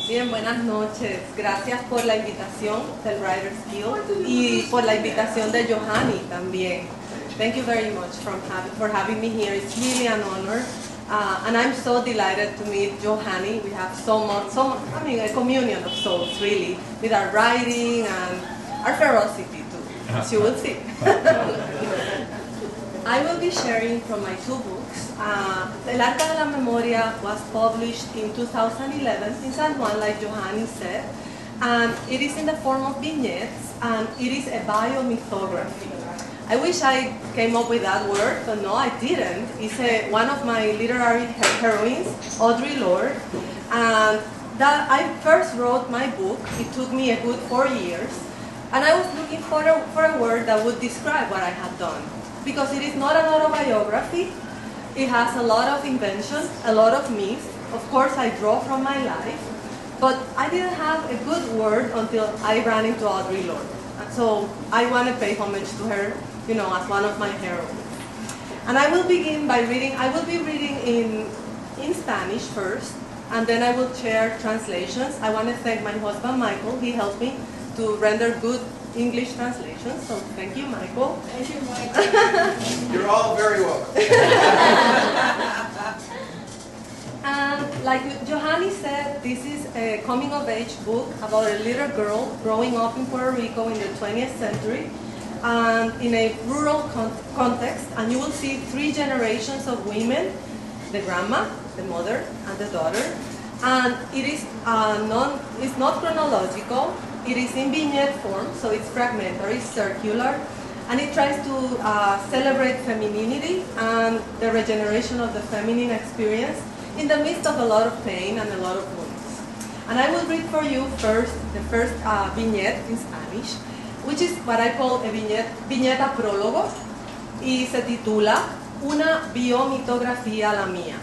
Bien, buenas noches. Gracias por la invitación del Writers Guild y por la invitación de Johanny también. Thank you very much for having me here. It's really an honor. And I'm so delighted to meet Johanny. We have a communion of souls, really, with our writing and our ferocity, too, as you will see. I will be sharing from my two books. El Arca de la Memoria was published in 2011 in San Juan, like Johanny said, and it is in the form of vignettes, and it is a biomythography. I wish I came up with that word, but no, I didn't. It's one of my literary heroines, Audre Lorde, and that I first wrote my book. It took me a good 4 years, and I was looking for a word that would describe what I had done. Because it is not an autobiography, it has a lot of invention, a lot of myths. Of course, I draw from my life, but I didn't have a good word until I ran into Audre Lorde. And so I want to pay homage to her, you know, as one of my heroines. And I will begin by reading. I will be reading in Spanish first, and then I will share translations. I want to thank my husband, Michael. He helped me to render good English translations, so thank you, Michael. Thank you, Michael. You're all very welcome. And like Johanny said, this is a coming-of-age book about a little girl growing up in Puerto Rico in the 20th century, and in a rural context, and you will see 3 generations of women, the grandma, the mother, and the daughter. And it is it's not chronological. It is in vignette form, so it's fragmentary, circular, and it tries to celebrate femininity and the regeneration of the feminine experience in the midst of a lot of pain and a lot of wounds. And I will read for you first the first vignette in Spanish, which is what I call a viñeta prólogo, y se titula Una biomitografía la mía.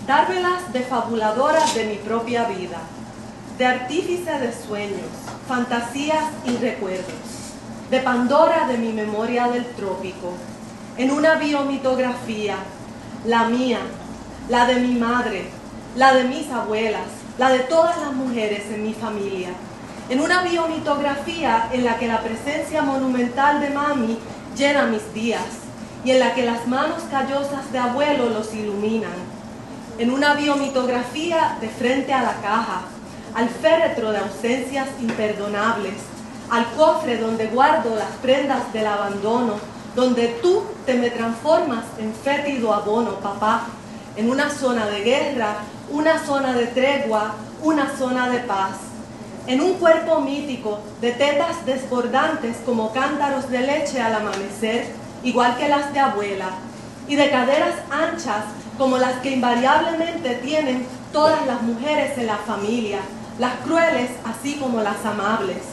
Dármelas de fabuladora de mi propia vida, de artífice de sueños, fantasías y recuerdos, de Pandora de mi memoria del trópico, en una biomitografía, la mía, la de mi madre, la de mis abuelas, la de todas las mujeres en mi familia, en una biomitografía en la que la presencia monumental de mami llena mis días y en la que las manos callosas de abuelo los iluminan, en una biomitografía de frente a la caja, al féretro de ausencias imperdonables, al cofre donde guardo las prendas del abandono, donde tú te me transformas en fétido abono, papá, en una zona de guerra, una zona de tregua, una zona de paz, en un cuerpo mítico de tetas desbordantes como cántaros de leche al amanecer, igual que las de abuela, y de caderas anchas como las que invariablemente tienen todas las mujeres en la familia, las crueles así como las amables.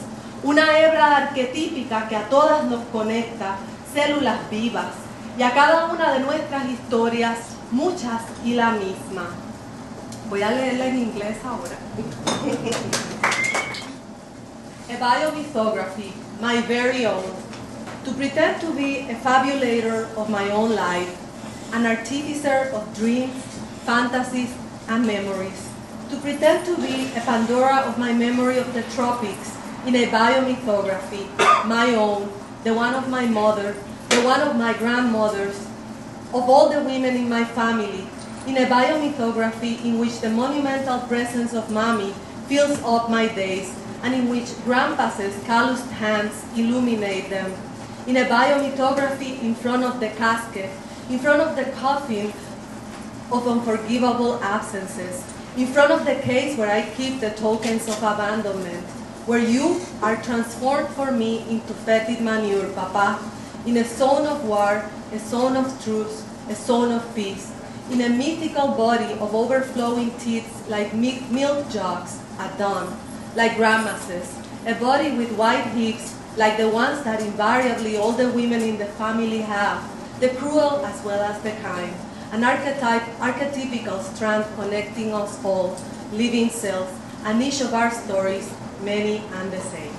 Una hebra arquetípica que a todas nos conecta, células vivas, y a cada una de nuestras historias, muchas y la misma. Voy a leerla en inglés ahora. A biomythography, my very own. To pretend to be a fabulator of my own life, an artificer of dreams, fantasies, and memories. To pretend to be a Pandora of my memory of the tropics in a biomythography, my own, the one of my mother, the one of my grandmothers, of all the women in my family, in a biomythography in which the monumental presence of Mommy fills up my days, and in which grandpa's calloused hands illuminate them, in a biomythography in front of the casket, in front of the coffin of unforgivable absences, in front of the case where I keep the tokens of abandonment, where you are transformed for me into fetid manure, Papa, in a zone of war, a zone of truce, a zone of peace, in a mythical body of overflowing teats like milk jugs at dawn, like grandma's, a body with white hips like the ones that invariably all the women in the family have, the cruel as well as the kind, an archetypical strand connecting us all, living cells, and each of our stories, many and the same.